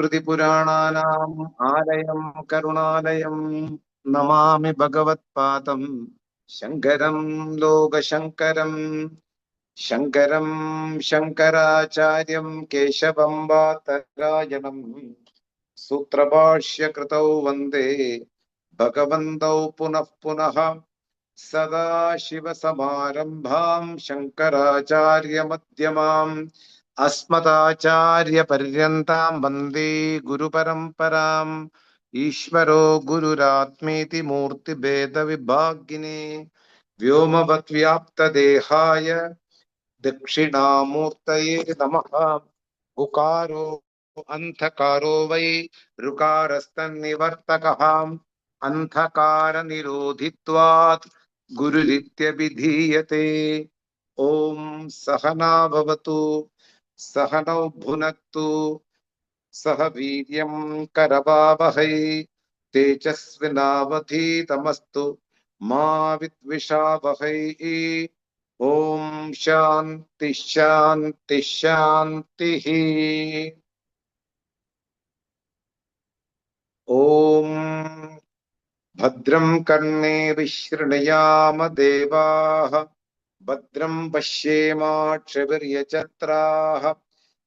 श्रुतिस्मृतिपुराणानाम् आलयं करुणालयं नमामि भगवत्पादं शङ्करं लोकशङ्करं शङ्करं शङ्कराचार्यं केशवं वातरायणं सूत्रभाष्यकृतौ वन्दे भगवन्तौ पुनः पुनः सदाशिवसमारम्भां शङ्कराचार्यमध्यमाम् अस्मदाचार्यपर्यन्तां वन्दे गुरुपरम्पराम् ईश्वरो गुरुरात्मेति मूर्तिभेदविभागिने व्योमवद्व्याप्तदेहाय दक्षिणामूर्तये नमः। उकारो अन्धकारो वै ऋकारस्तन्निवर्तकः अन्धकारनिरोधित्वात् गुरुरित्यभिधीयते। ॐ सहना भवतु सहनौ भुनक्तु सह वीर्यं करवावहै तेजस्विनावधीतमस्तु मा विद्विषावहै। ॐ शान्ति शान्ति शान्तिः। ॐ भद्रं कर्णेभिः शृणुयाम देवाः भद्रं पश्येमाक्षभिर्यजत्राः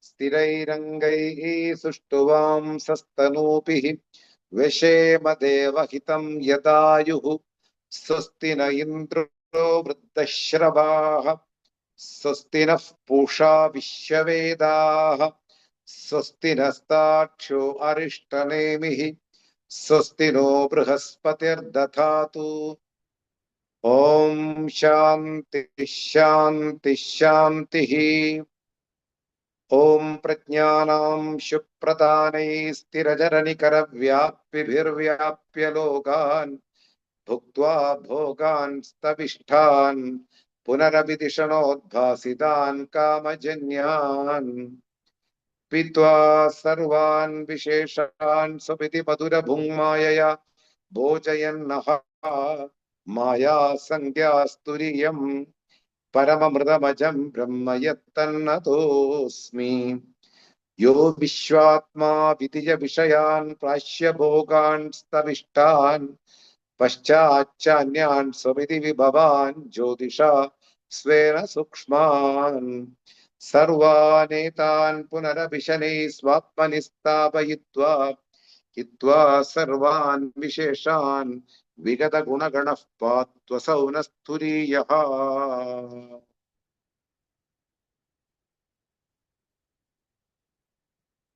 स्थिरैरङ्गैः सुष्ठुवांसस्तनूभिः व्यशेम देवहितं यदायुः। स्वस्ति न इन्द्रो वृद्धश्रवाः स्वस्ति नः पूषा विश्ववेदाः स्वस्ति नस्तार्क्ष्यो अरिष्टनेमिः स्वस्ति नो बृहस्पतिर्दधातु। ॐ शान्ति शान्ति शान्तिः। ॐ प्रज्ञानां शुप्रदानैः स्थिरजरनिकरव्याप्तिभिर्व्याप्य लोकान् भुक्त्वा भोगान् स्तविष्ठान् पुनरभिदिशनोद्भासितान् कामजन्यान् पीत्वा सर्वान् विशेषान् स्वपिति मधुरभुङ्मायया भोजयन्नः माया संज्ञास्तुर्यं परममृतमजं ब्रह्म यत्तन्नतोऽस्मि। यो विश्वात्मा विदिय विषयान् प्राश्य भोगान् स्तविष्ठान् पश्चाच्चान्यान् स्वपिति विभवान् ज्योतिषा स्वेन सूक्ष्मान् सर्वानेतान् पुनरभिशनैः स्वात्मनि स्थापयित्वा हित्वा सर्वान् विशेषान् विगत गुणगणः पात्वसौ न स्तुरीयः।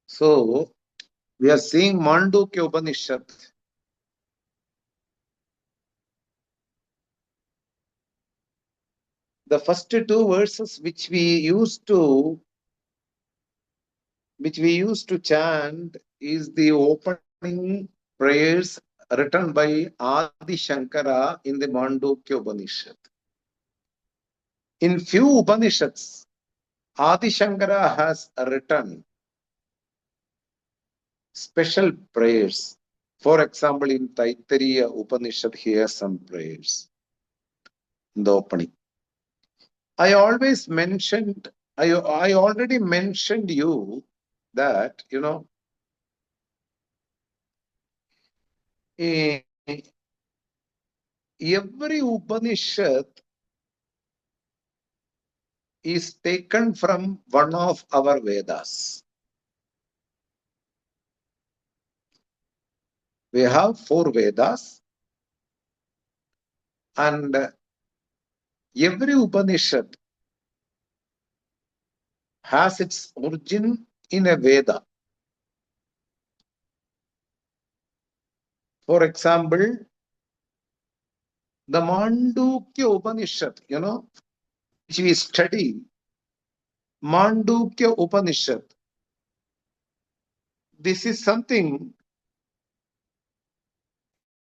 So we are seeing Māṇḍūkya Upaniṣad. The first two verses which we used to chant is the opening prayers written by Adi Shankara in the Māṇḍūkya Upaniṣad. In few Upanishads, Adi Shankara has written special prayers. For example, in Taittiriya Upanishad, he has some prayers in the opening. I already mentioned you that, every Upanishad is taken from one of our Vedas. We have 4 Vedas, and every Upanishad has its origin in a Veda. For example, the Māṇḍūkya Upaniṣad, which we study, Māṇḍūkya Upaniṣad. This is something,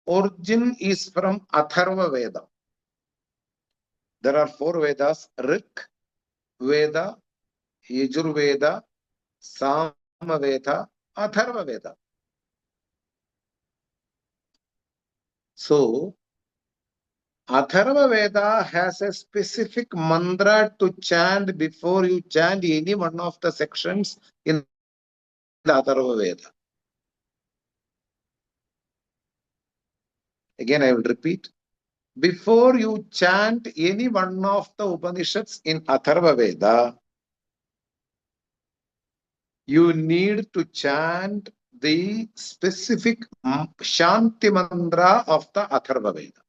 origin is from Atharva Veda. There are 4 Vedas: Rik Veda, Yajurveda, Samaveda, Atharva Veda. So, Atharva Veda has a specific mantra to chant before you chant any one of the sections in the Atharva Veda. Again, I will repeat. Before you chant any one of the Upanishads in Atharva Veda, you need to chant the specific Shanti Mantra of the Atharva Veda,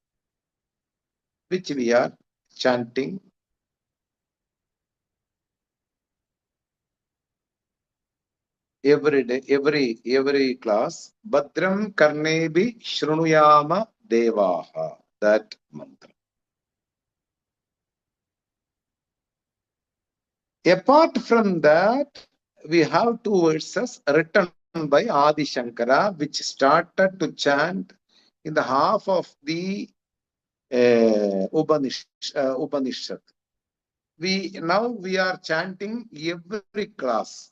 which we are chanting every day, every class. Badram Karnebi Shrunuyama Devaha. That mantra. Apart from that, we have two verses written by Adi Shankara, which started to chant in the half of the Upanishad. Now we are chanting every class.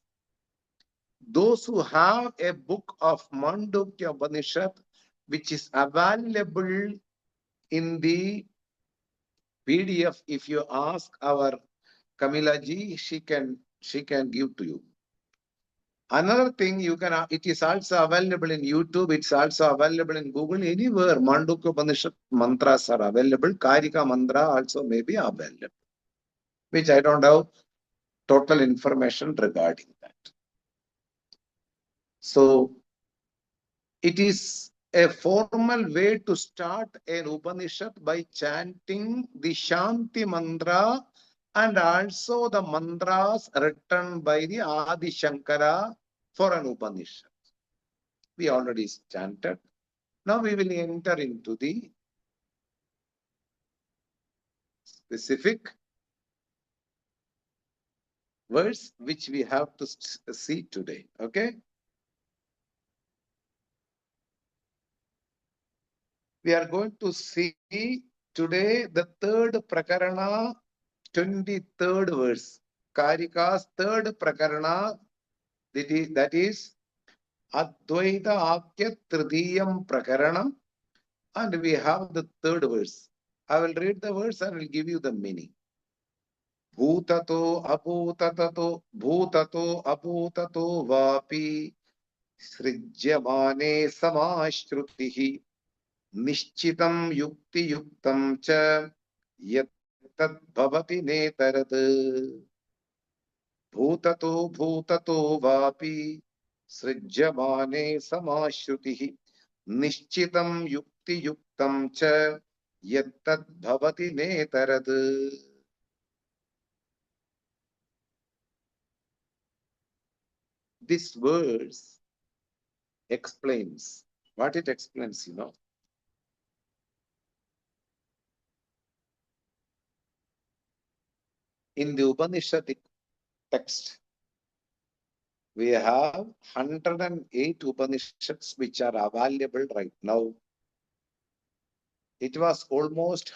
Those who have a book of Māṇḍūkya Upaniṣad, which is available in the PDF, if you ask our Kamila ji, she can give to you. Another thing, it is also available in YouTube, it's also available in Google, anywhere. Māṇḍūkya Upaniṣad mantras are available. kārikā mantra also may be available, which I don't have total information regarding that. So, it is a formal way to start an Upanishad by chanting the Shanti mantra and also the mantras written by the Adi Shankara for an Upanishad. We already chanted. Now we will enter into the specific verse which we have to see today. Okay? We are going to see today the third prakarana, 23rd verse. kārikā's third prakarana, that is Advaita Akya Tridiyam Prakaranam, and we have the third verse. I will read the verse and will give you the meaning. Bhūtato apūtato vāpi srijyamane samāśrutihi nishchitam yukti yuktam cha yat bhavati netarad. Bhūtato vāpi srijyamane samāśrutihi nishchitam yukti yuktam cha yat bhavati netarad. This verse explains what it explains, In the Upanishadic text, we have 108 Upanishads which are available right now. It was almost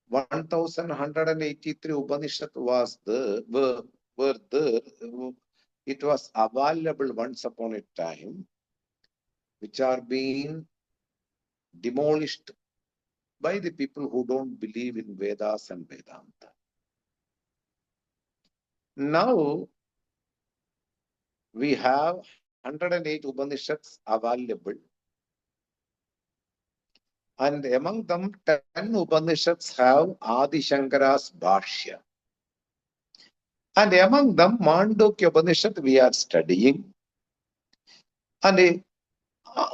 1183 Upanishads were there. It was available once upon a time, which are being demolished by the people who don't believe in Vedas and Vedanta. Now, we have 108 Upanishads available, and among them 10 Upanishads have Adi Shankara's Bhashya. And among them, Māṇḍūkya Upaniṣad we are studying. And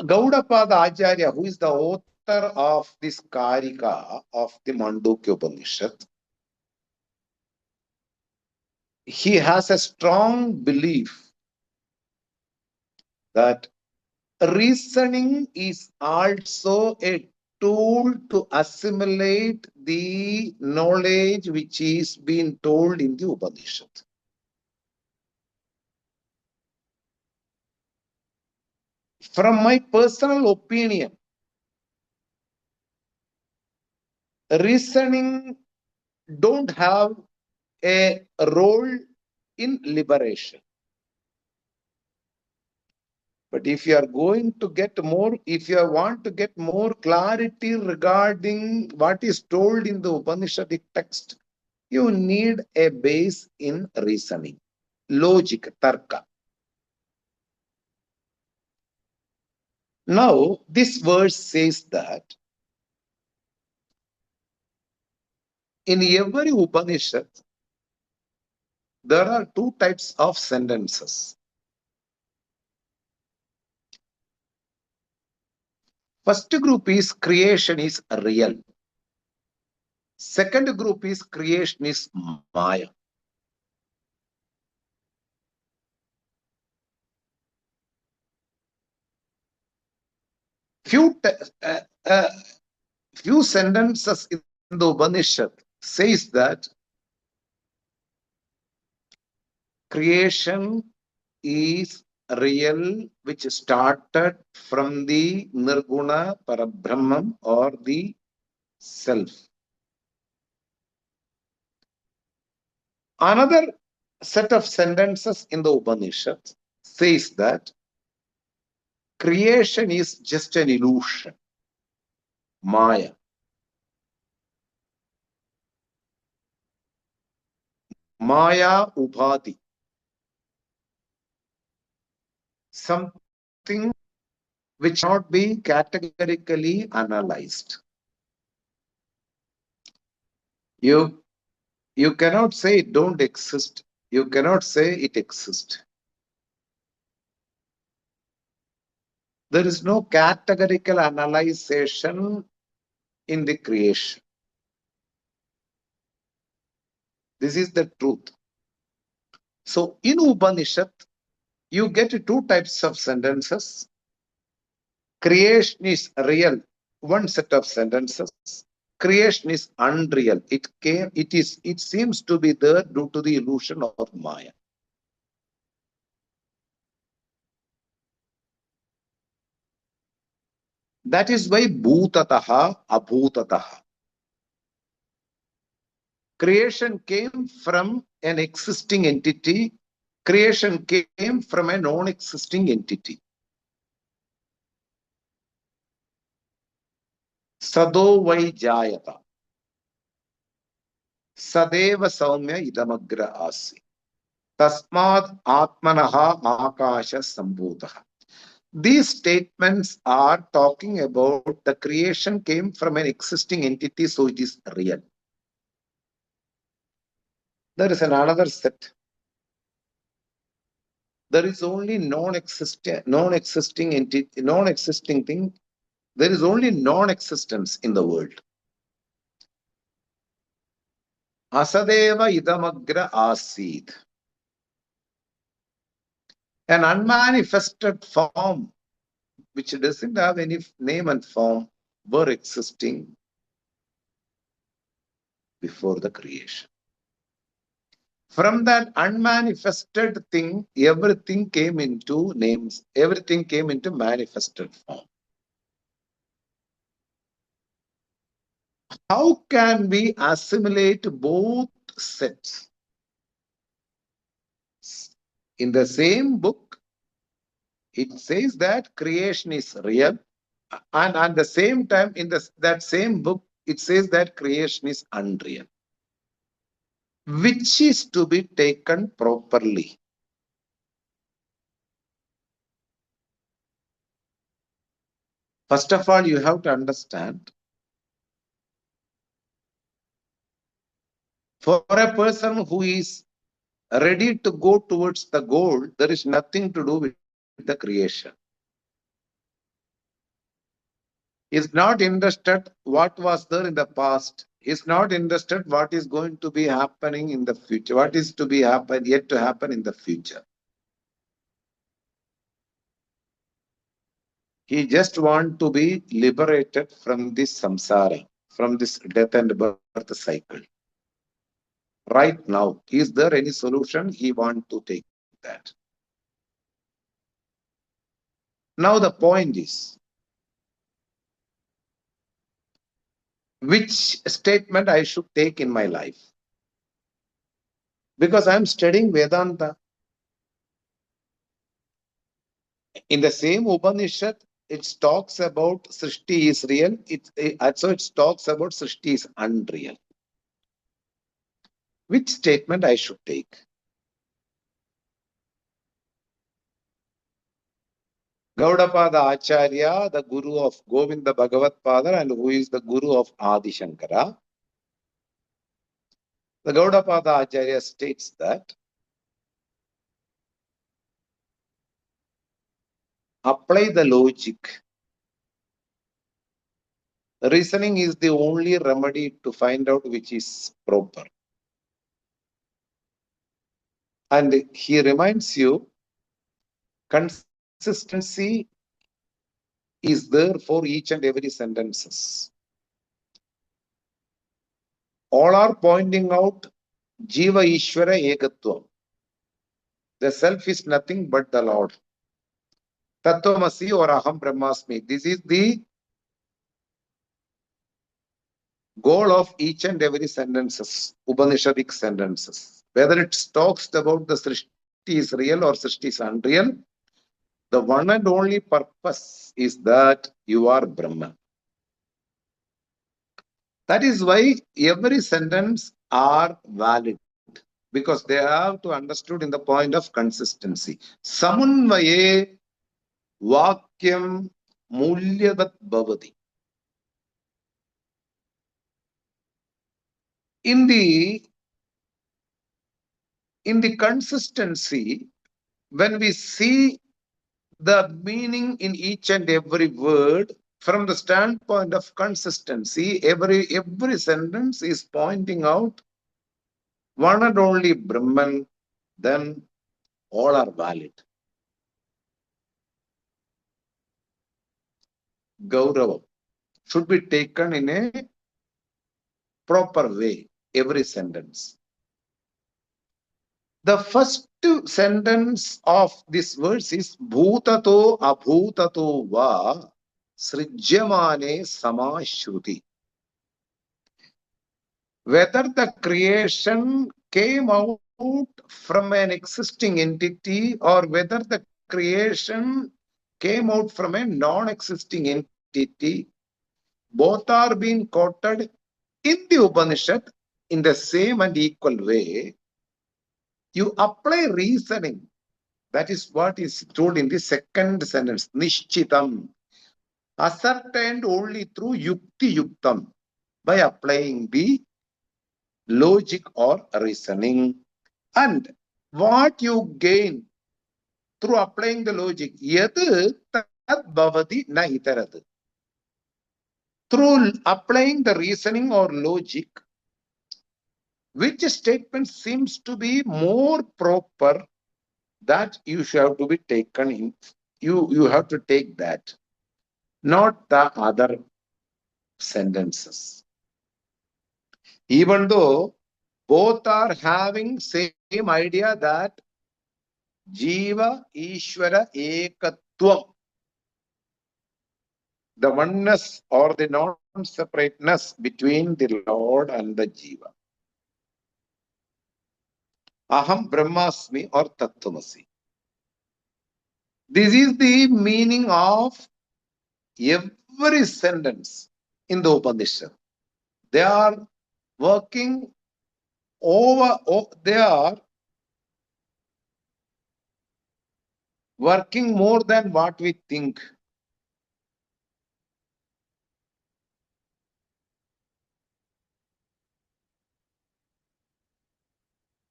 Gaudapada Acharya, who is the author of this kārikā of the Māṇḍūkya Upaniṣad, he has a strong belief that reasoning is also a tool to assimilate the knowledge which is being told in the Upanishad. From my personal opinion, reasoning don't have a role in liberation. But if you are going to get more, if you want to get more clarity regarding what is told in the Upanishadic text, you need a base in reasoning, logic, tarka. Now, this verse says that In every Upanishad, there are two types of sentences. First group is creation is real. Second group is creation is Maya. Few sentences in the Upanishad says that creation is real, which started from the Nirguna Parabrahman or the self. Another set of sentences in the Upanishad says that creation is just an illusion, Maya. Maya Upadhi. Something which cannot be categorically analyzed. You cannot say it don't exist. You cannot say it exists. There is no categorical analyzation in the creation. This is the truth. So in Upanishad, you get two types of sentences. Creation is real, one set of sentences. Creation is unreal. It seems to be there due to the illusion of Maya. That is why bhutataha, abhutataha. Creation came from an existing entity. Creation came from a non-existing entity. Sado vai jayata. Sadeva saumya idamagra asi. Tasmad atmanaha akasha sambhutaha. These statements are talking about the creation came from an existing entity, so it is real. There is another set. There is only non-existing entity, non-existing thing. There is only non-existence in the world. Asadeva idamagra asid. An unmanifested form which doesn't have any name and form were existing before the creation. From that unmanifested thing, everything came into names, everything came into manifested form. How can we assimilate both sets? In the same book, it says that creation is real, and at the same time, in that same book, it says that creation is unreal. Which is to be taken properly? First of all, you have to understand, for a person who is ready to go towards the goal, there is nothing to do with the creation. He is not interested what was there in the past. He is not interested what is going to be happening in the future, what is to be yet to happen in the future. He just wants to be liberated from this samsara, from this death and birth cycle. Right now, is there any solution? He wants to take that. Now the point is, which statement I should take in my life? Because I am studying Vedanta. In the same Upanishad, it talks about Srishti is real. Also it talks about Srishti is unreal. Which statement I should take? Gaudapada Acharya, the guru of Govinda Bhagavat Pada, and who is the guru of Adi Shankara, The Gaudapada Acharya states that apply the logic. Reasoning is the only remedy to find out which is proper. And he reminds you, consistency is there for each and every sentences. All are pointing out Jiva Ishvara Ekatvam. The self is nothing but the Lord. Tattvamasi or Aham Brahmasmi. This is the goal of each and every sentences, Upanishadic sentences. Whether it talks about the Srishti is real or Srishti is unreal, the one and only purpose is that you are Brahman. That is why every sentence are valid, because they have to understood in the point of consistency. Samanvaye vakyam mulyavat bhavati. In the consistency, when we see the meaning in each and every word from the standpoint of consistency, every sentence is pointing out one and only Brahman, then all are valid. Gaurava should be taken in a proper way, every sentence. The first sentence of this verse is Bhutato abhutato va srijyamane samashruti. Whether the creation came out from an existing entity or whether the creation came out from a non-existing entity, both are being quoted in the Upanishad in the same and equal way. You apply reasoning. That is what is told in the second sentence. Nishchitam. Ascertained only through yukti yuktam. By applying the logic or reasoning. And what you gain through applying the logic. Yadu tad bhavati na itarad. Through applying the reasoning or logic, which statement seems to be more proper, that you should have to be taken in. You have to take that, not the other sentences. Even though both are having same idea that Jiva Ishvara Ekatvam, the oneness or the non-separateness between the Lord and the Jiva. Aham Brahmasmi or Tattvamasi. This is the meaning of every sentence in the Upanishad. They are working they are working more than what we think.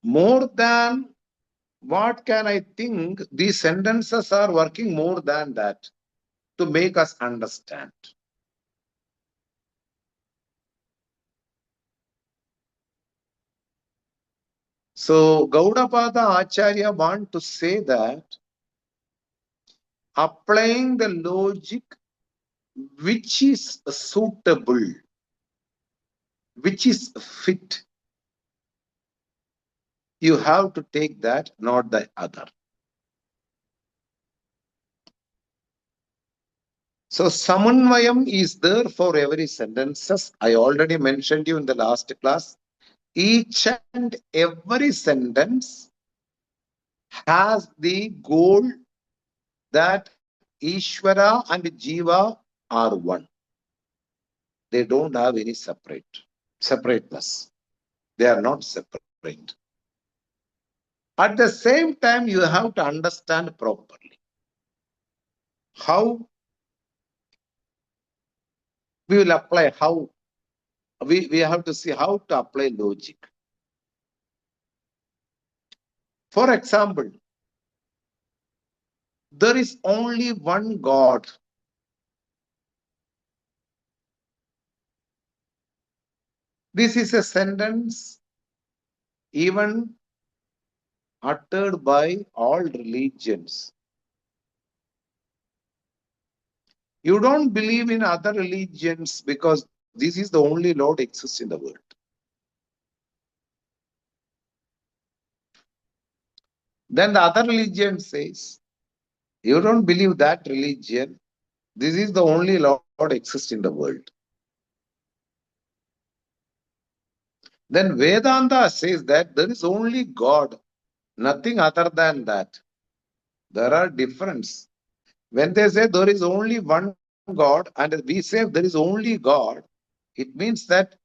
More than what can I think, these sentences are working more than that to make us understand. So Gaudapada Acharya want to say that applying the logic which is suitable, which is fit, you have to take that, not the other. So Samanvayam is there for every sentences. I already mentioned you in the last class. Each and every sentence has the goal that Ishvara and Jiva are one. They don't have any separateness. They are not separate. At the same time, you have to understand properly how we will apply, how we have to see how to apply logic. For example, there is only one God. This is a sentence even uttered by all religions. You don't believe in other religions because this is the only Lord exists in the world. Then the other religion says, you don't believe that religion, this is the only Lord exists in the world. Then Vedanta says that there is only God, nothing other than that. There are differences. When they say there is only one God and we say there is only God, it means that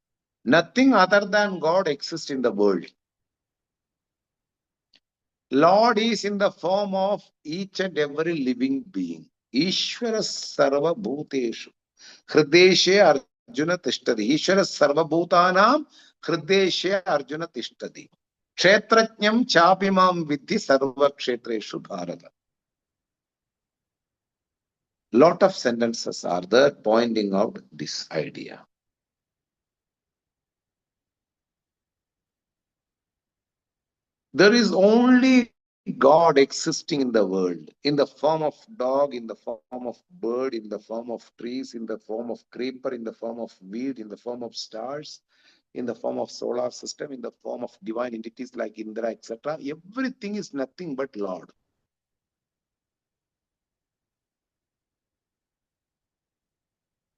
nothing other than God exists in the world. Lord is in the form of each and every living being. Ishvara sarva bhuteshu. Hrideshe Arjuna tishtadi. Ishvara sarva bhutanam hrideshe Arjuna tishtadi. Kshetrajnam chapimam vidhi sarva kshetreshu bharata. Lot of sentences are there pointing out this idea. There is only God existing in the world, in the form of dog, in the form of bird, in the form of trees, in the form of creeper, in the form of weed, in the form of stars, in the form of solar system, in the form of divine entities like Indra, etc. Everything is nothing but Lord.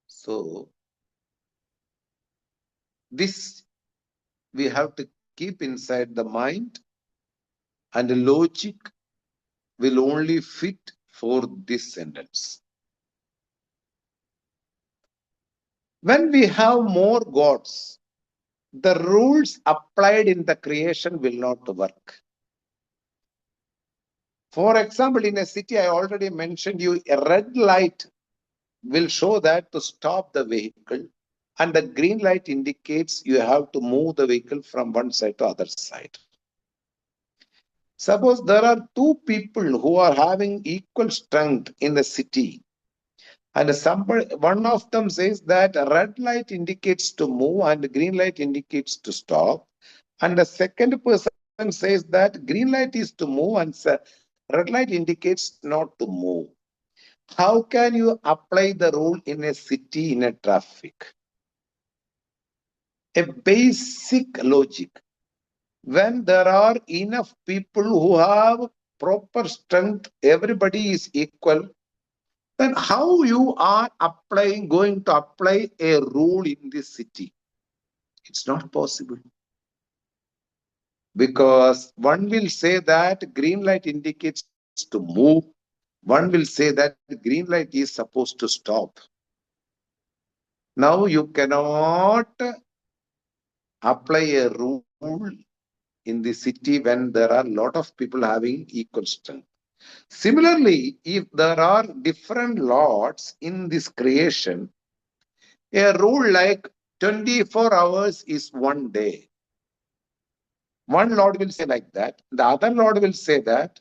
So, this we have to keep inside the mind, and the logic will only fit for this sentence. When we have more gods, the rules applied in the creation will not work. For example, in a city, I already mentioned you, a red light will show that to stop the vehicle, and the green light indicates you have to move the vehicle from one side to other side. Suppose there are two people who are having equal strength in the city, and one of them says that a red light indicates to move and green light indicates to stop, and the second person says that green light is to move and red light indicates not to move. How can you apply the rule in a city, in a traffic? A basic logic. When there are enough people who have proper strength, everybody is equal, then how you are going to apply a rule in this city? It's not possible. Because one will say that green light indicates to move. One will say that green light is supposed to stop. Now you cannot apply a rule in the city when there are a lot of people having equal strength. Similarly, if there are different lords in this creation, a rule like 24 hours is one day. One lord will say like that. The other lord will say that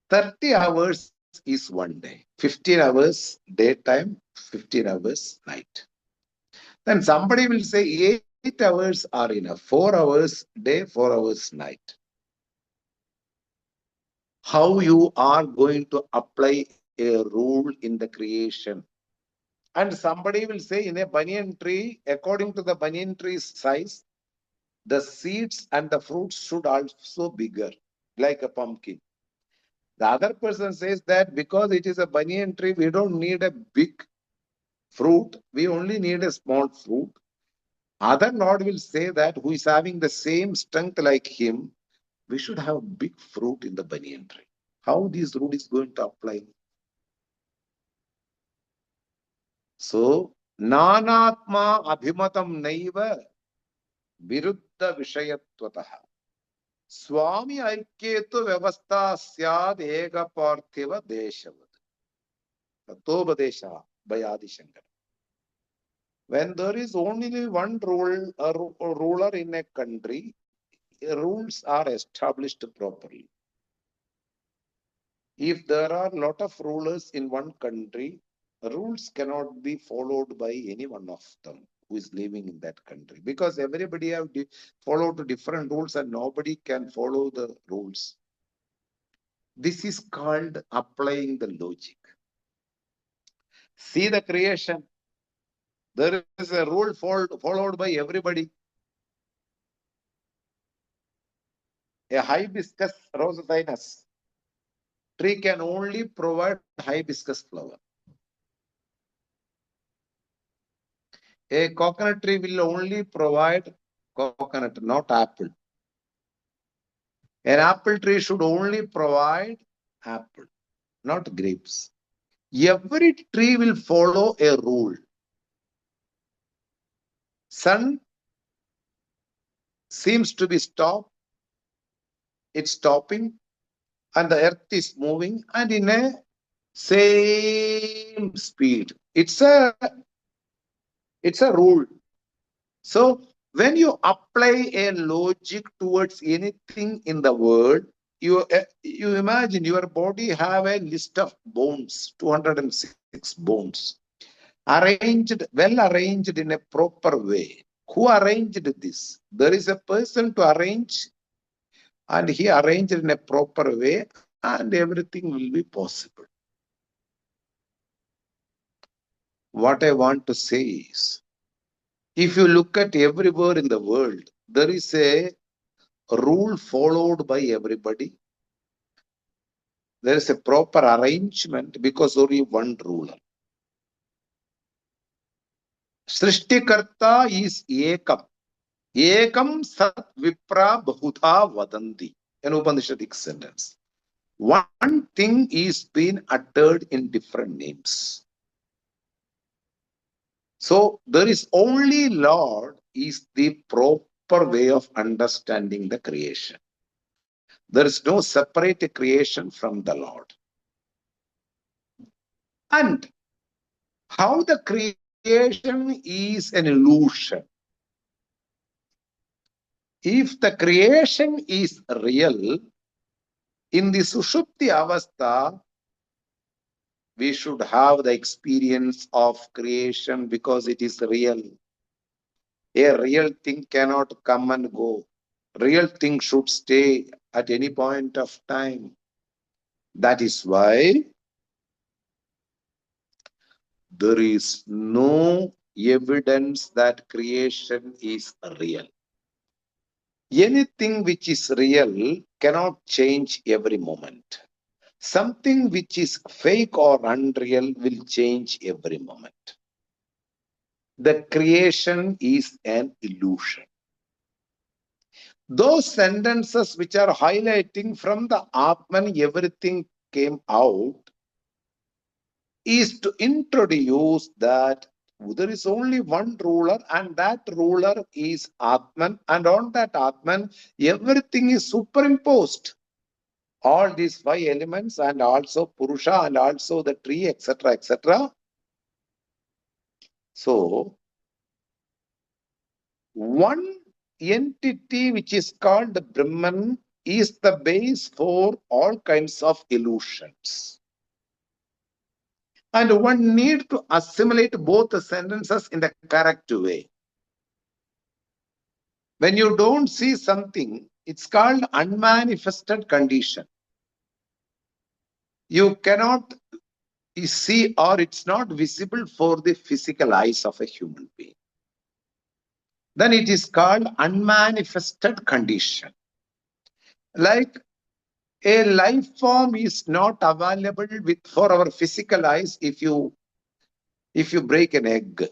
30 hours is one day. 15 hours daytime, 15 hours night. Then somebody will say 8 hours are enough. 4 hours day, 4 hours night. How you are going to apply a rule in the creation? And somebody will say in a banyan tree, according to the banyan tree's size, the seeds and the fruits should also be bigger, like a pumpkin. The other person says that because it is a banyan tree, we don't need a big fruit, we only need a small fruit. Other Lord will say that who is having the same strength like him, we should have big fruit in the banyan tree. How this rule is going to apply? So, nanatma abhimatam naiva viruddha vishayatvatah. Swami Aiketu Vyavastha Syad Ega Parthiva Deshavad. Tatobadesha by Adi Shankara. When there is only one ruler in a country, rules are established properly. If there are a lot of rulers in one country, rules cannot be followed by any one of them who is living in that country, because everybody have followed different rules and nobody can follow the rules. This is called applying the logic. See the creation. There is a rule followed by everybody. A hibiscus rosaceus tree can only provide hibiscus flower. A coconut tree will only provide coconut, not apple. An apple tree should only provide apple, not grapes. Every tree will follow a rule. Sun seems to be stopped. It's stopping, and the earth is moving, and in a same speed. It's a rule. So when you apply a logic towards anything in the world, you imagine your body have a list of bones, 206 bones, well arranged in a proper way. Who arranged this? There is a person to arrange, and he arranged in a proper way, and everything will be possible. What I want to say is, if you look at everywhere in the world, there is a rule followed by everybody. There is a proper arrangement because only one ruler. Srishtikarta is ekam. Ekam sat vipra bahudha vadanti. An Upanishadic sentence. One thing is being uttered in different names. So there is only Lord is the proper way of understanding the creation. There is no separate creation from the Lord. And how the creation is an illusion. If the creation is real, in the Sushupti Avastha, we should have the experience of creation because it is real. A real thing cannot come and go. Real thing should stay at any point of time. That is why there is no evidence that creation is real. Anything which is real cannot change every moment. Something which is fake or unreal will change every moment. The creation is an illusion. Those sentences which are highlighting from the Atman, everything came out, is to introduce that there is only one ruler, and that ruler is Atman, and on that Atman, everything is superimposed. All these 5 elements, and also Purusha, and also the tree, etc., etc. So, one entity which is called the Brahman is the base for all kinds of illusions. And one needs to assimilate both the sentences in the correct way. When you don't see something, it's called unmanifested condition. You cannot see, or it's not visible for the physical eyes of a human being. Then it is called unmanifested condition. Like a life form is not available for our physical eyes. If you break an egg,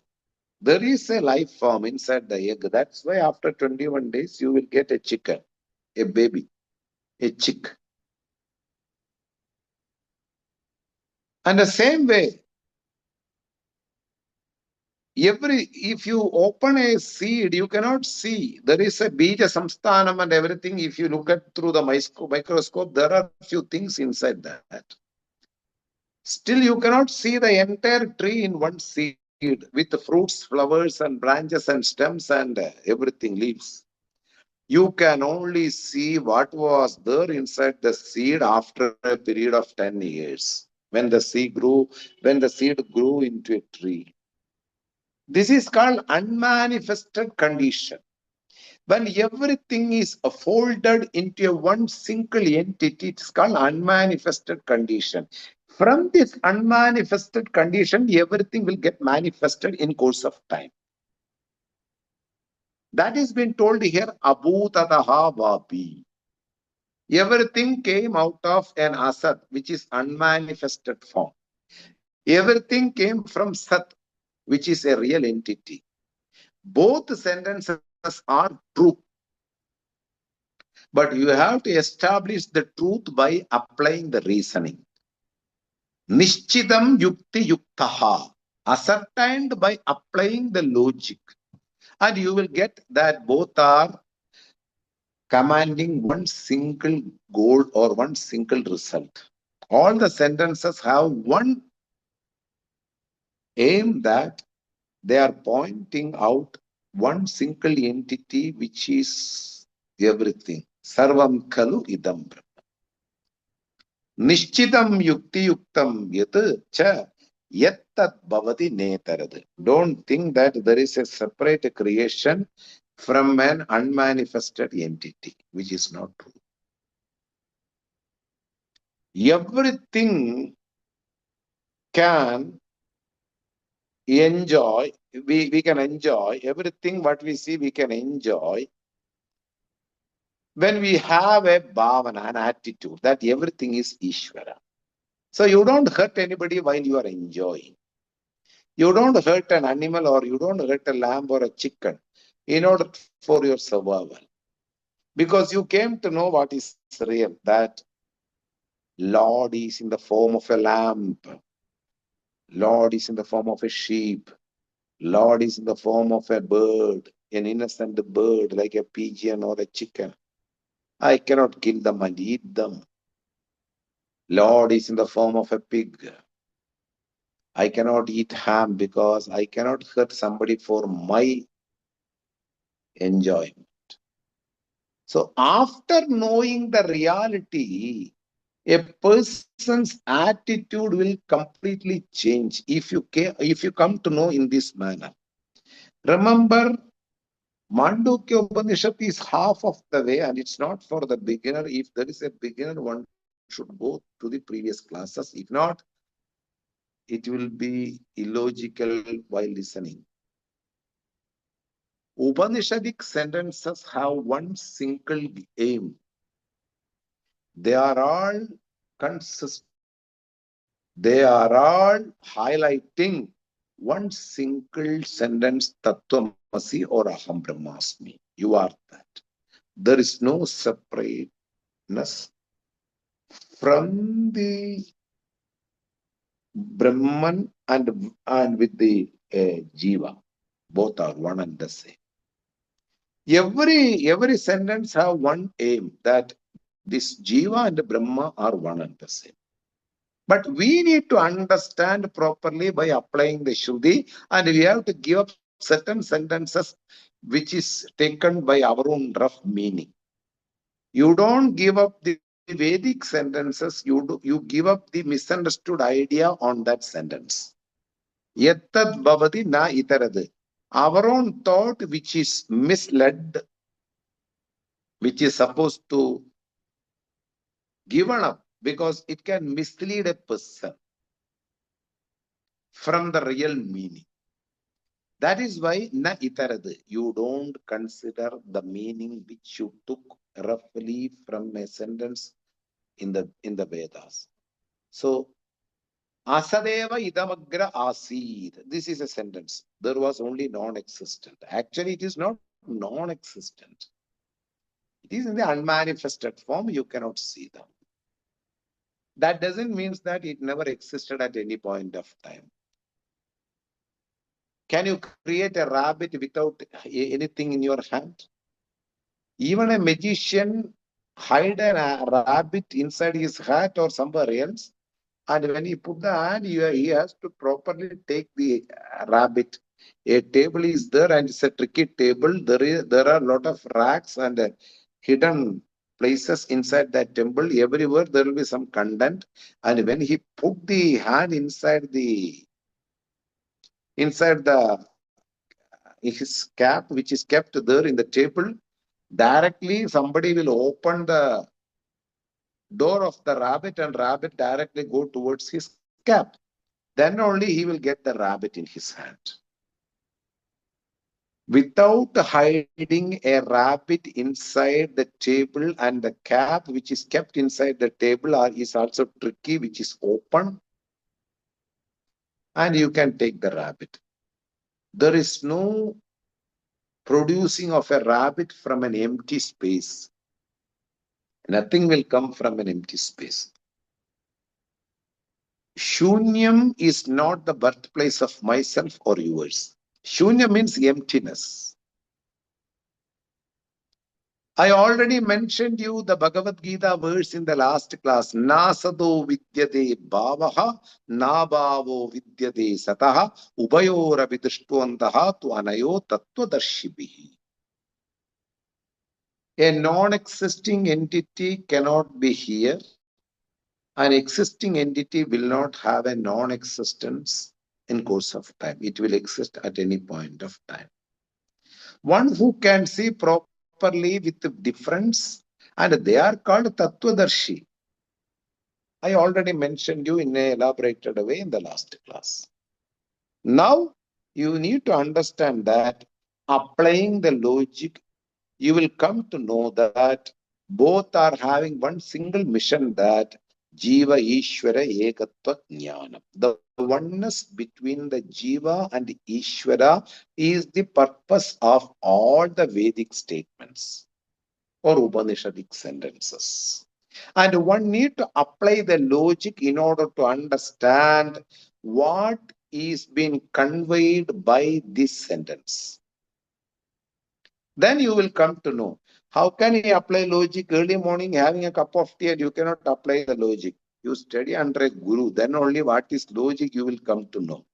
there is a life form inside the egg. That's why after 21 days, you will get a chicken, a baby, a chick. And the same way, if you open a seed, you cannot see. There is a bija samsthanam and everything. If you look at through the microscope, there are few things inside that. Still, you cannot see the entire tree in one seed with the fruits, flowers, and branches, and stems, and everything, leaves. You can only see what was there inside the seed after a period of 10 years. When the seed grew into a tree. This is called unmanifested condition. When everything is folded into one single entity, it's called unmanifested condition. From this unmanifested condition, everything will get manifested in course of time. That is been told here, abhutataha vapi. Everything came out of an asat, which is unmanifested form. Everything came from sat, which is a real entity. Both sentences are true. But you have to establish the truth by applying the reasoning. Nishchidam yukti yuktaha. Ascertained by applying the logic. And you will get that both are commanding one single goal or one single result. All the sentences have one aim, that they are pointing out one single entity which is everything. Sarvam khalu idam brahma. Nishchidam yukti yuktam yat cha yattat bhavati netarad. Don't think that there is a separate creation from an unmanifested entity, which is not true. Everything can enjoy, we can enjoy everything what we see, we can enjoy when we have a bhavana, an attitude that everything is Ishvara. So you don't hurt anybody while you are enjoying. You don't hurt an animal, or you don't hurt a lamb or a chicken in order for your survival. Because you came to know what is real, that Lord is in the form of a lamb. Lord is in the form of a sheep. Lord is in the form of a bird, an innocent bird like a pigeon or a chicken. I cannot kill them and eat them. Lord is in the form of a pig. I cannot eat ham because I cannot hurt somebody for my enjoyment. So after knowing the reality, a person's attitude will completely change if you come to know in this manner. Remember, Māṇḍūkya Upaniṣad is half of the way, and it's not for the beginner. If there is a beginner, one should go to the previous classes. If not, it will be illogical while listening. Upanishadic sentences have one single aim. They are all consistent. They are all highlighting one single sentence, Tattvamasi or Aham Brahmasmi. You are that. There is no separateness from the Brahman and with the Jiva. Both are one and the same. Every sentence have one aim, that this Jiva and Brahma are one and the same. But we need to understand properly by applying the Shruti, and we have to give up certain sentences which is taken by our own rough meaning. You don't give up the Vedic sentences, you give up the misunderstood idea on that sentence. Yattad bhavati na itarad. Our own thought which is misled, which is supposed to given up, because it can mislead a person from the real meaning. That is why na itarad. You don't consider the meaning which you took roughly from a sentence in the Vedas. So Asadeva idamagra asid. This is a sentence. There was only non-existent. Actually, it is not non-existent. It is in the unmanifested form. You cannot see them. That doesn't mean that it never existed at any point of time. Can you create a rabbit without anything in your hand? Even a magician hide a rabbit inside his hat or somewhere else, and when he put the hand, he has to properly take the rabbit A table is there and it's a tricky table. There are a lot of racks and hidden places inside that temple. Everywhere there will be some content. And when he put the hand inside his cap, which is kept there in the table, directly somebody will open the door of the rabbit and rabbit directly go towards his cap. Then only he will get the rabbit in his hand. Without hiding a rabbit inside the table, and the cap which is kept inside the table is also tricky, which is open, and you can take the rabbit. There is no producing of a rabbit from an empty space. Nothing will come from an empty space. Shunyam is not the birthplace of myself or yours. Shunya means emptiness. I already mentioned you the Bhagavad Gita verse in the last class. Nasado vidyate bhavaha, nabhavo vidyate sataha, ubayora vidishtuantaha tu anayo tattvadarshibhi. A non-existing entity cannot be here. An existing entity will not have a non-existence in course of time. It will exist at any point of time. One who can see properly with difference, and they are called Tattvadarshi. I already mentioned you in an elaborated way in the last class. Now, you need to understand that applying the logic, you will come to know that both are having one single mission, that Jiva Ishvara Ekatva Jnanam. The oneness between the Jiva and Ishvara is the purpose of all the Vedic statements or Upanishadic sentences. And one need to apply the logic in order to understand what is being conveyed by this sentence. Then you will come to know. How can you apply logic early morning having a cup of tea and you cannot apply the logic? You study under a guru, then only what is logic you will come to know.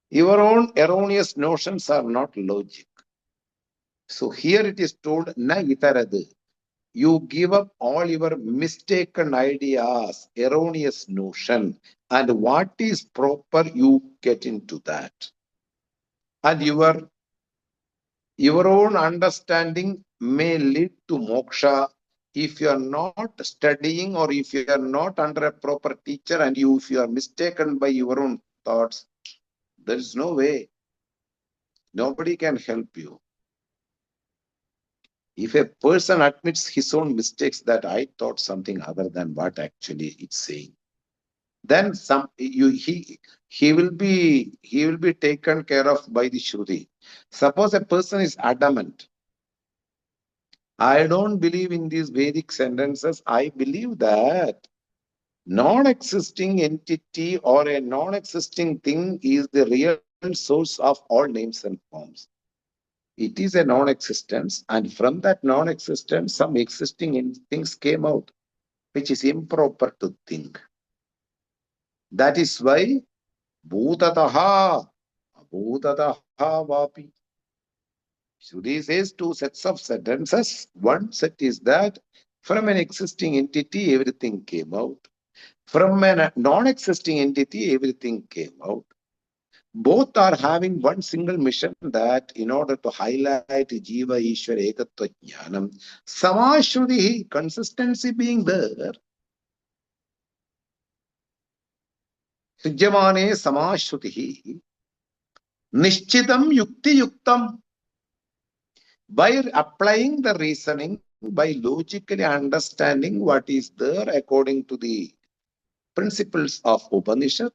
Your own erroneous notions are not logic. So here it is told, na itaradu. You give up all your mistaken ideas, erroneous notion, and what is proper, you get into that. And your own understanding may lead to moksha if you are not studying, or if you are not under a proper teacher, and if you are mistaken by your own thoughts, there is no way. Nobody can help you. If a person admits his own mistakes, that I thought something other than what actually it's saying, then he will be taken care of by the Shruti. Suppose a person is adamant, I don't believe in these Vedic sentences. I believe that non-existing entity or a non-existing thing is the real source of all names and forms. It is a non-existence, and from that non-existence, some existing things came out, which is improper to think. That is why Bhutataha, Bhutataha Vapi. Shruti says two sets of sentences. One set is that from an existing entity, everything came out. From a non-existing entity, everything came out. Both are having one single mission, that in order to highlight Jiva Ishvara Ekatva Jnanam, Samashruti, consistency being there, Sujyamane Samashruti, Nishchitam Yukti Yuktam. By applying the reasoning, by logically understanding what is there according to the principles of Upanishad,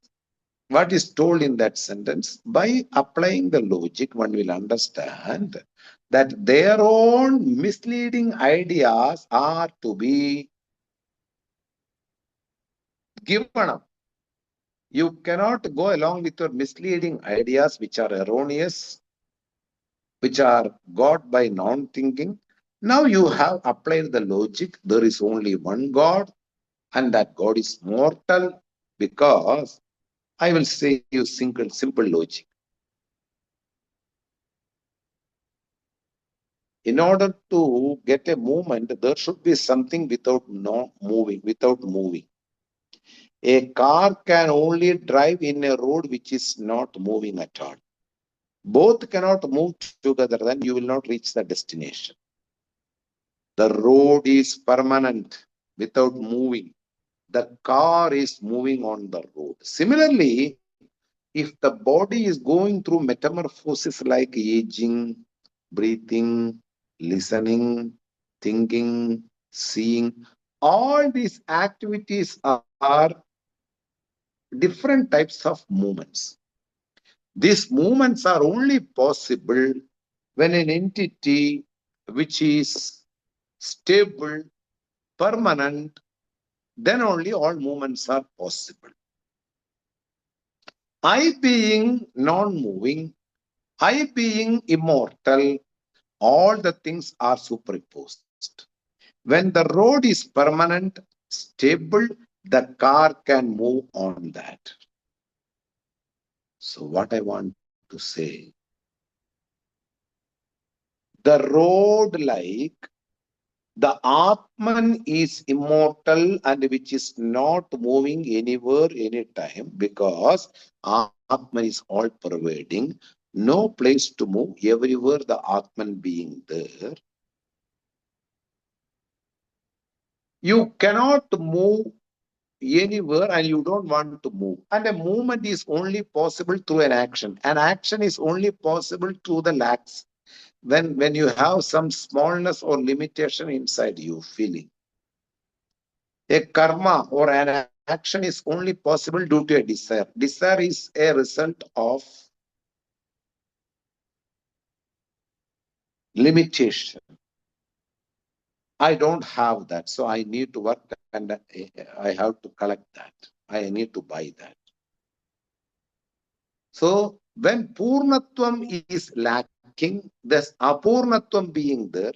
what is told in that sentence, by applying the logic, one will understand that their own misleading ideas are to be given up. You cannot go along with your misleading ideas, which are erroneous, which are got by non-thinking. Now you have applied the logic. There is only one God, and that God is mortal, because I will say you simple logic. In order to get a movement, there should be something without moving. A car can only drive in a road which is not moving at all. Both cannot move together, then you will not reach the destination. The road is permanent without moving. The car is moving on the road. Similarly, if the body is going through metamorphosis like aging, breathing, listening, thinking, seeing, all these activities are different types of movements. These movements are only possible when an entity which is stable, permanent, then only all movements are possible. I being non-moving, I being immortal, all the things are superimposed. When the road is permanent, stable, the car can move on that. So what I want to say, the road like the Atman is immortal and which is not moving anywhere, anytime, because Atman is all pervading, no place to move, everywhere the Atman being there. You cannot move anywhere and you don't want to move. And a movement is only possible through an action. An action is only possible through the lacks. When you have some smallness or limitation inside you feeling. A karma or an action is only possible due to a desire. Desire is a result of limitation. I don't have that, so I need to work and I have to collect that. I need to buy that. So when Purnatvam is lacking, this Apurnatvam being there,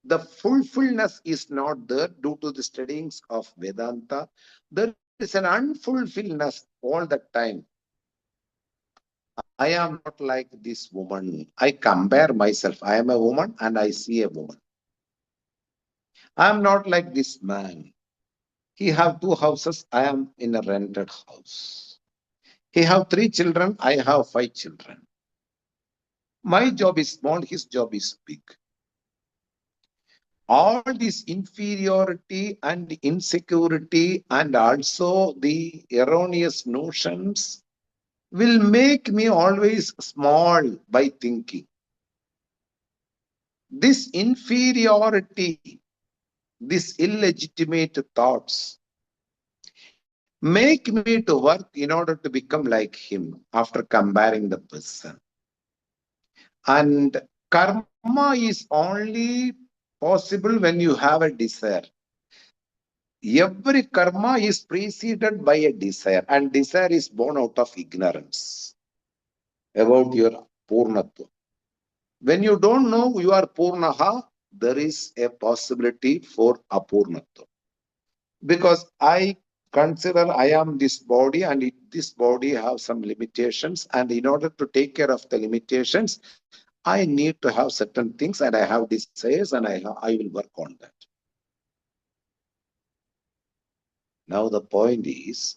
the fulfillness is not there due to the studyings of Vedanta. There is an unfulfilledness all the time. I am not like this woman. I compare myself. I am a woman and I see a woman. I am not like this man. He have 2 houses. I am in a rented house. He have 3 children. I have 5 children. My job is small. His job is big. All this inferiority and insecurity and also the erroneous notions will make me always small by thinking. This inferiority, these illegitimate thoughts make me to work in order to become like him after comparing the person. And karma is only possible when you have a desire. Every karma is preceded by a desire, and desire is born out of ignorance about your Purnatva. When you don't know you are Purnaha, there is a possibility for Apurnatva. Because I consider I am this body and this body have some limitations, and in order to take care of the limitations, I need to have certain things and I have desires and I will work on that. Now the point is,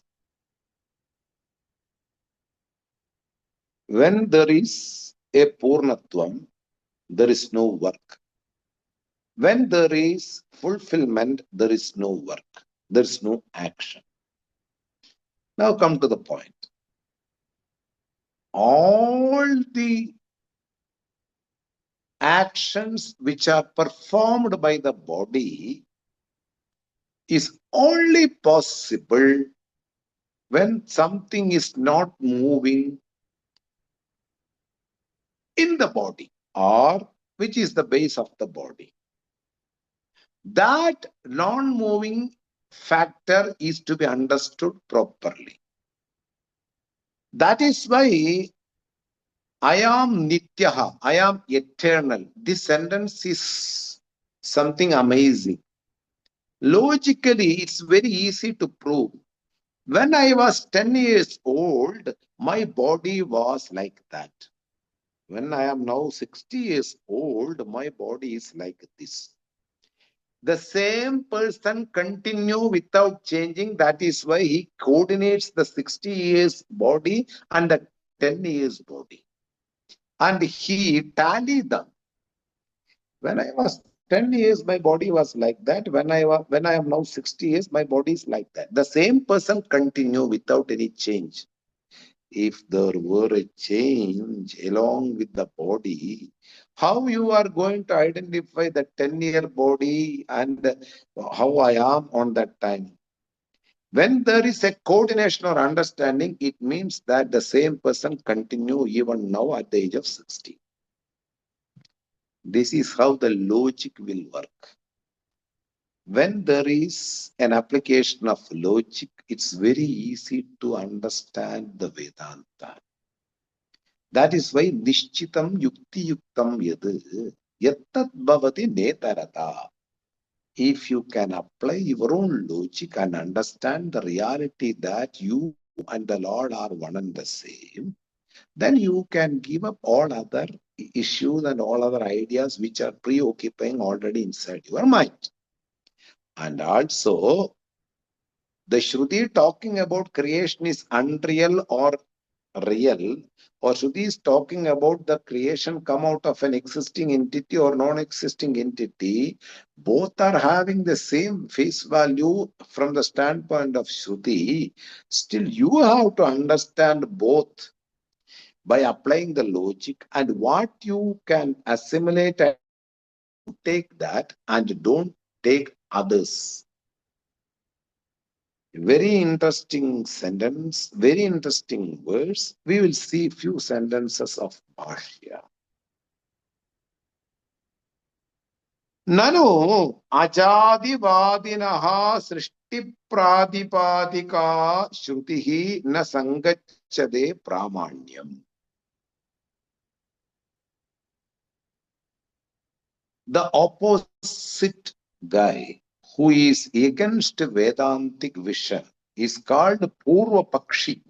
when there is a Purnatvam, there is no work. When there is fulfillment, there is no work. There is no action. Now come to the point. All the actions which are performed by the body is only possible when something is not moving in the body, or which is the base of the body. That non-moving factor is to be understood properly. That is why I am Nityaha, I am eternal. This sentence is something amazing. Logically, it's very easy to prove. When I was 10 years old, my body was like that. When I am now 60 years old, my body is like this. The same person continue without changing. That is why he coordinates the 60 years body and the 10 years body. And he tallied them. When I was 10 years, my body was like that. When I am now 60 years, my body is like that. The same person continue without any change. If there were a change along with the body, how you are going to identify the 10-year body and how I am on that time? When there is a coordination or understanding, it means that the same person continue even now at the age of 60. This is how the logic will work. When there is an application of logic, it's very easy to understand the Vedanta. That is why nishchitam yukti yuktam yattat bhavati netarata. If you can apply your own logic and understand the reality that you and the Lord are one and the same, then you can give up all other issues and all other ideas which are preoccupying already inside your mind. And also, the Shruti talking about creation is unreal or real, or Shruti is talking about the creation come out of an existing entity or non-existing entity. Both are having the same face value from the standpoint of Shruti. Still, you have to understand both by applying the logic, and what you can assimilate and take that and don't take others. Very interesting sentence, very interesting words. We will see few sentences of Bhashya. Nanu ajadivadinaha srishti pradipadika shrutihi na sangachade pramanyam. The opposite guy who is against Vedantic vision is called Purva Pakshi.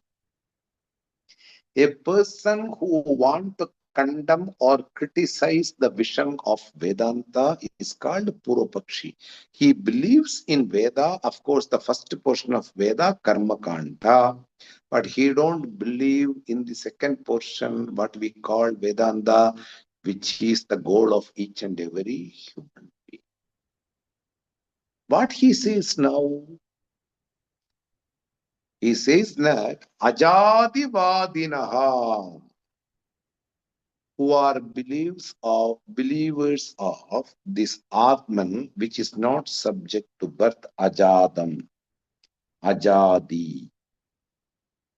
A person who wants to condemn or criticize the vision of Vedanta is called Purva Pakshi. He believes in Veda, of course, the first portion of Veda, Karma Kanda, but he don't believe in the second portion, what we call Vedanta, which is the goal of each and every human being. What he says now, he says that Ajadivadinaha, who are believers of this Atman, which is not subject to birth, Ajadam, Ajadi,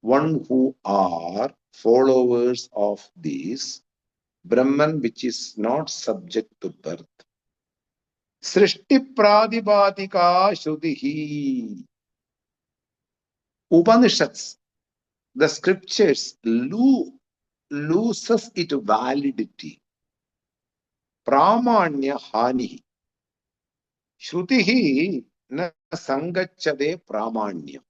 one who are followers of this Brahman, which is not subject to birth. Srishti Pradibadika Shrudihi. Upanishads, the scriptures loses its validity. Pramanya hani. Shrutihi na sangachade pramanyam.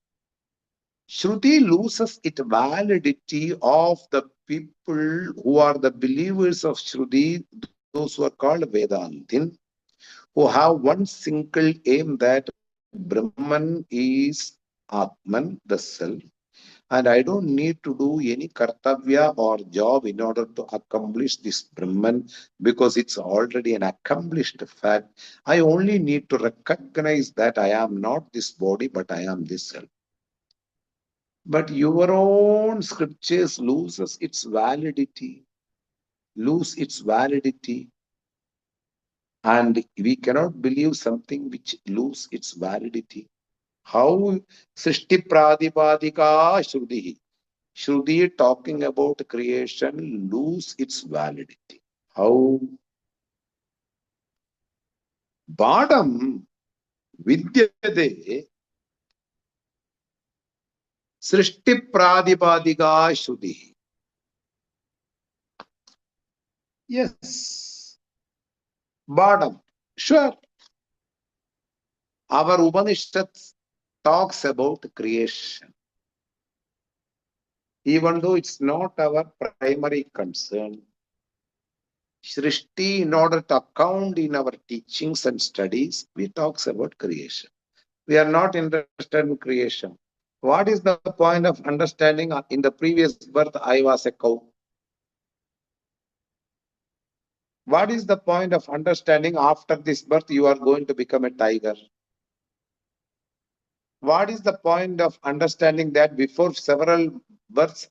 Shruti loses its validity of the people who are the believers of Shruti, those who are called Vedantin, who have one single aim that Brahman is Atman, the self, and I don't need to do any kartavya or job in order to accomplish this Brahman because it's already an accomplished fact. I only need to recognize that I am not this body, but I am this self. But your own scriptures loses its validity, lose its validity, and we cannot believe something which lose its validity. How Srishti Pradipadika Shruti. Shruti talking about creation lose its validity. How? Badam Vidyade Srishti Pradipadika Shruti. Yes. Badam. Sure. Our Upanishad talks about creation. even though it's not our primary concern. Srishti, in order to account in our teachings and studies, we talks about creation. We are not interested in creation. What is the point of understanding in the previous birth I was a cow? What is the point of understanding after this birth you are going to become a tiger? What is the point of understanding that before several births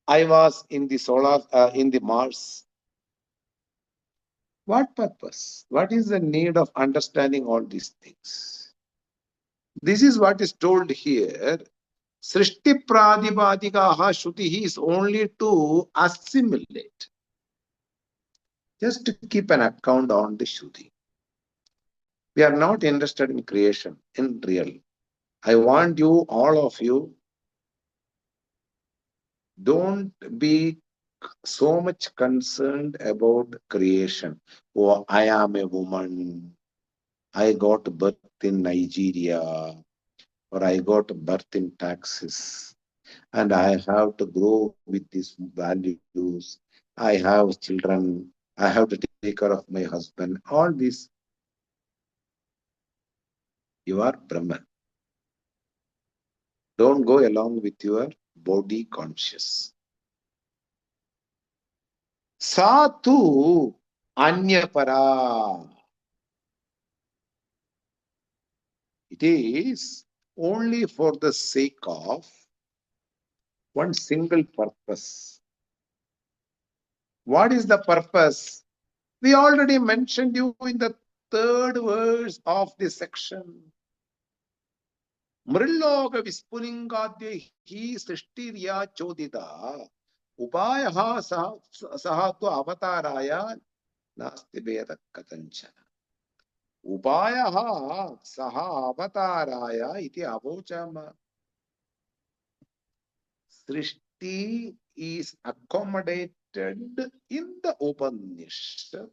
I was in the in the Mars? What purpose? What is the need of understanding all these things? This is what is told here. Srishti Pradibadikaha Shruti is only to assimilate. Just to keep an account on the Shruti. We are not interested in creation, in real. I want you, all of you, don't be so much concerned about creation. Oh, I am a woman. I got birth in Nigeria, or I got birth in Texas, and I have to grow with these values. I have children. I have to take care of my husband. All this, you are Brahman. Don't go along with your body conscious. Satu anyapara. It is only for the sake of one single purpose. What is the purpose? We already mentioned you in the third verse of this section. Mrilloga vispulingadya hi srishtirya chodita upayaha sahatu avataraya nasti veda katanchana. Upayaha saha avataraya iti avochama. Srishti is accommodated in the Upanishad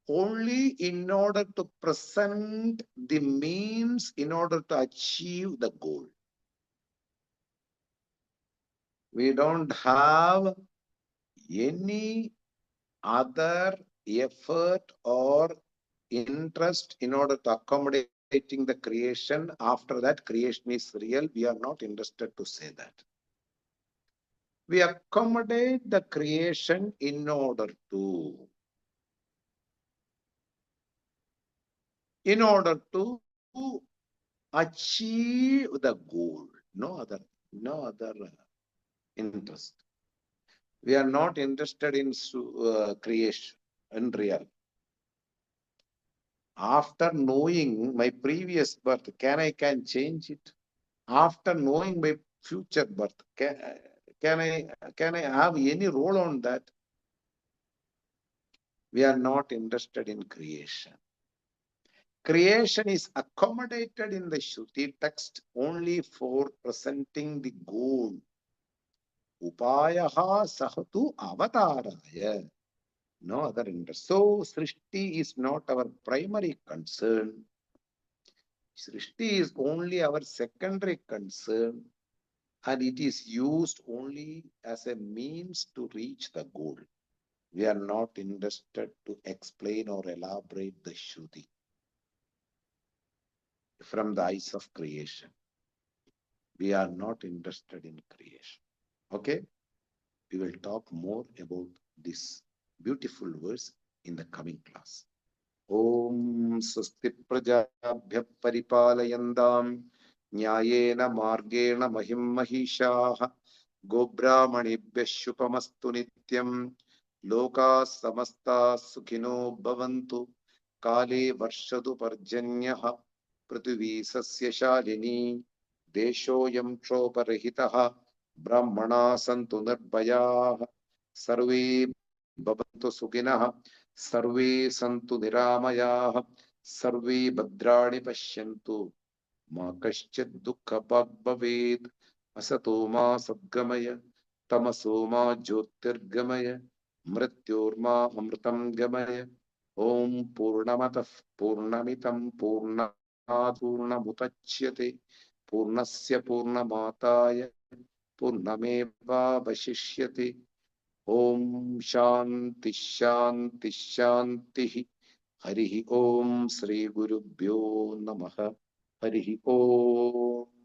only in order to present the means in order to achieve the goal. We don't have any other effort or interest in order to accommodating the creation. After that, creation is real. We are not interested to say that. We accommodate the creation in order to achieve the goal. No other interest. We are not interested in creation in real. After knowing my previous birth, can I change it? After knowing my future birth, can I have any role on that? We are not interested in creation. Creation is accommodated in the Shruti text only for presenting the goal. Upayaha sahatu avataraya. No other interest. So, Srishti is not our primary concern. Srishti is only our secondary concern, and it is used only as a means to reach the goal. We are not interested to explain or elaborate the Shruti from the eyes of creation. We are not interested in creation. Okay? We will talk more about this beautiful verse in the coming class. Om Swasti Prajabhya Paripalayandam Nyayena Margena Mahim Mahishaha Gobrahmanibhya Shupamastu Nityam Loka Samasta Sukhino Bhavantu Kale Varshadu Parjanyaha Prithvi Sasya Shalini Deshoyam Troparahitaha Brahmana Santu Nirbhayaha Sarve Bhavantu Sukhinaha Sarve Santu Niramayaha Sarve Bhadrani Pashyantu Ma Kaschid Dukkha Bhaved Asato Ma Sadgamaya Tamaso Ma Jyotirgamaya Mrityorma Amritam Gamaya Om Purnamatah Purnamitam Purnamutachyate Purnasya Purnamataya पूर्णमेवावशिष्यते। ओम शांति शांति शांति। हरि ओम। श्री गुरुभ्यो नमः। हरि ओम।